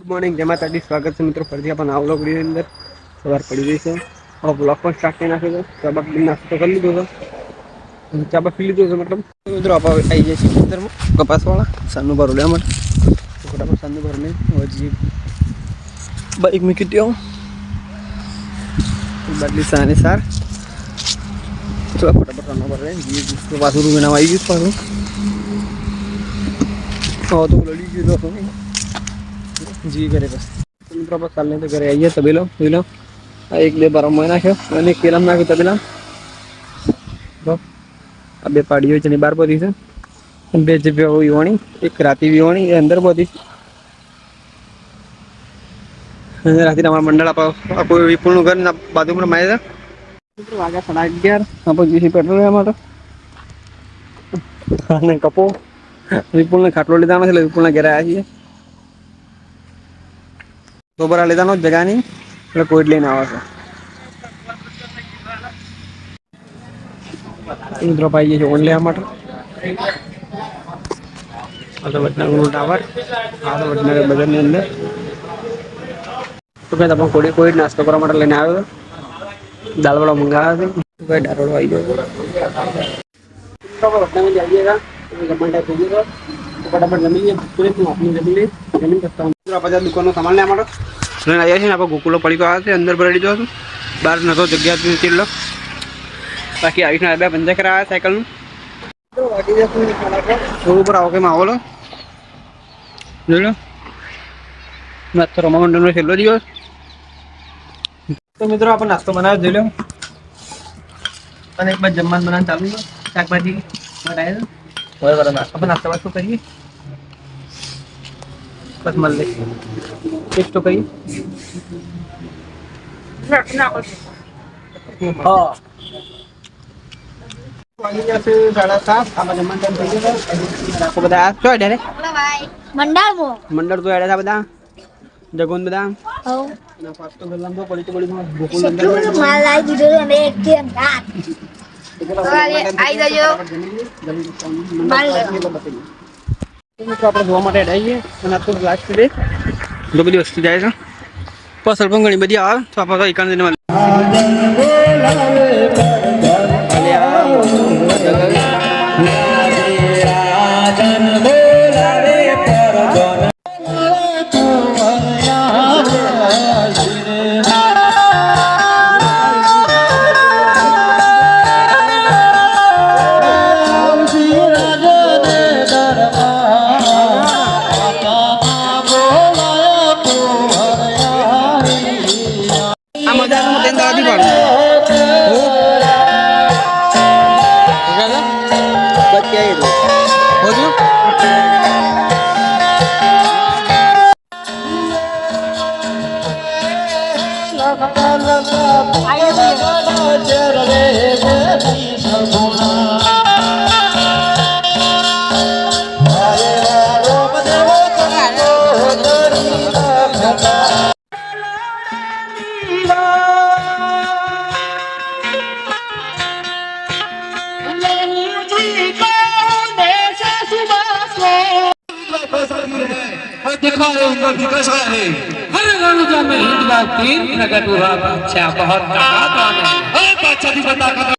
Morning जय माता दी। स्वागत है मित्रों फरजी अपन आ व्लॉग वीडियो अंदर सवार पड़ी गई है और ब्लॉग पर स्टार्ट करना है। तो अब नाश्तो कर लीधो तो चाबा पी लीधो मतलब तो मित्रों आप आई जाए खेतर में कपास वाला सानू भरो ले तो फटाफट सानू भर ले और जी बाइक में किटी हूँ बदली साने सार तो फटाफट सानू भर रहे जी तो पास रू में आई गई पास तो लड़ी गई तो जी करे बस मित्रों बस चलने तो घरे आइए तभी लो एक दे 12 महीना है અને કેલમ નાખી તબેલા તો આ બે પાડીઓ છે ને 12 બધી છે બે જે વિવાણી એક રાતી વિવાણી એ અંદર બધી અને રાતી અમાર મંડળ આપા કોઈ વિપુલનું ઘર ના બાજુમાં માય છે મિત્રો વાગ્યા 11:30 આપણે જીસી પેટ્રોલ લેવા માટે અને કપો વિપુલને ખાટલો લીધા નથી એટલે વિપુલના ઘરે આવ્યા છીએ तो बरा लेता नो जगह नहीं એટલે કોઈ જ લઈને આવે છે મિત્રો ભાઈ છે ઓન લેવા માટે આ તો વડનગરનું ટાવર આ તો વડનગર બજારની અંદર તો ભાઈ આપણે કોઈ નાસ્તો કરવા માટે લઈને આવ્યો હતો દાલવાળો મંગાવ્યો હતો ભાઈ દારોડો આવી ગયો તો વડનગર જાઈએगा जमन टाइप हो गया तो फटाफट जमीन ये पूरे तुम अपनी जमीन करता हूँ पूरा बाजार दुकान में सामान लेवा માટે લઈને આવ્યા છે ને આપણે ગોકુલો પડી ગયો છે અંદર ભરી દીધો હતું બહાર નતો જગ્યા હતી લો બાકી આવીને બે બંધ કરાયા સાયકલનું તો વાટી દે થોડું ઉપર આવો કે માહોલ જોઈ લો મત રમણનો છેલ્લો દિવસ તો મિત્રો આપણે નાસ્તો બનાવ્યો જોઈ લો અને એક બાદ જમવાનું બનાવવાનું ચાલુ છે શાકભાજી બનાવ્યું બરાબર આપણે નાસ્તો શું કરીએ बस मल ले टेस्ट तो कही हाँ जैसे 7:30 आप जमन टाइम થઈ ગયો आपको बताया तो है रे मंडल तो है બધા જગોન બધા હો ના પાસ તો ગલ્લામ તો પડી ગોકુલ અંદર માલ આવી દીધો અને એક કેમ રાત આવી જજો માલ આપણે જોવા માટે આવીએ અને આ તો લાસ્ટ ડે તો બધી વસ્તુ જાય છે પાછળ પણ ઘણી બધી આવે તો આપણે એકાંત દિનમાં हर रणुजा में हिंदुआ 3 प्रकट हुआ बादशाह बहुत ताकतवान है बादशाह की ताकत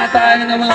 માતાય નમઃ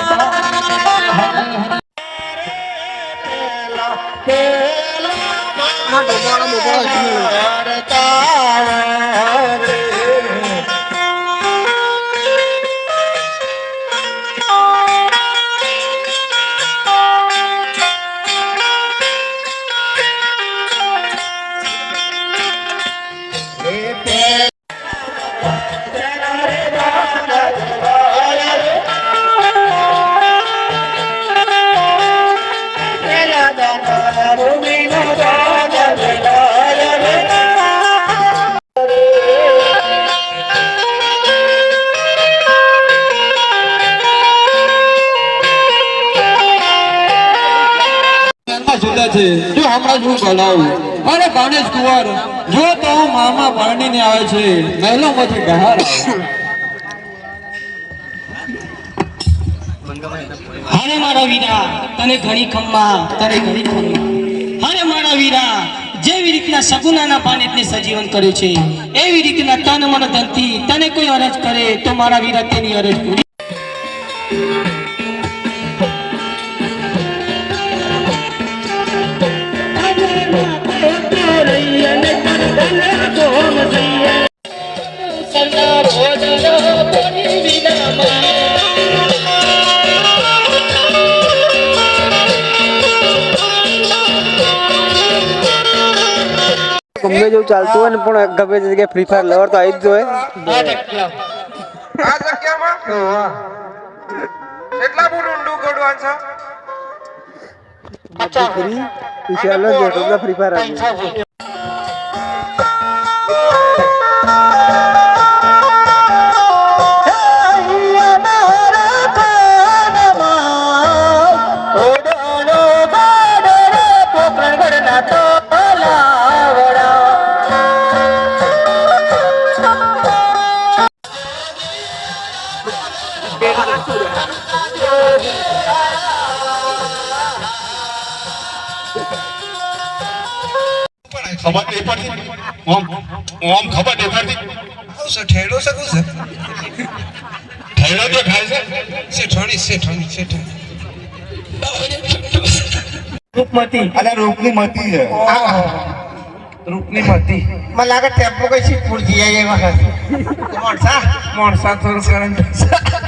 છે જો હમણાં જ હું કલાવું અરે ગણેશ કુંવર જો તો મામા પરણીને આવે છે મહેલોમાંથી બહાર હારે મારા વીરા તને ઘણી ખમ્મા તને ઘણી ખમ્મા હારે મારા વીરા જેવી રીતના સગુનાના પાણીને સજીવન કર્યું છે એવી રીતના તન મન ધનથી તને કોઈ અરજ કરે તો મારા વીરા તેની અરજ પૂરી ગમે જેવું ચાલતું હોય ને પણ ગમે તે જગ્યાએ ફ્રી ફાયર લવર તો આવી જ જોઈએ આ જગ્યામાં કેટલા ફૂટ ઊંડું ગોડવાનું છે ફ્રી વિશાલ જેટલા ફ્રી ફાયર આવી ખબર નહીં પડતી ઓમ ખબર નહીં પડતી ઠેડો શકું છે ઠેડો તો ખાય છે શેઠાણી રૂપમતી અરે રૂપની મતી છે રૂપની મતી મને લાગે ટેમ્પો કઈ શીતપુર જઈ આવી એ વખત મોણસા થોડું કરંટ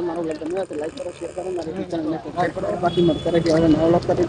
મારો લાઈક કરો શેર કરો મારી ચેનલને સબસ્ક્રાઇબ કરો બાકી મળતા રહે નવા લોક કરી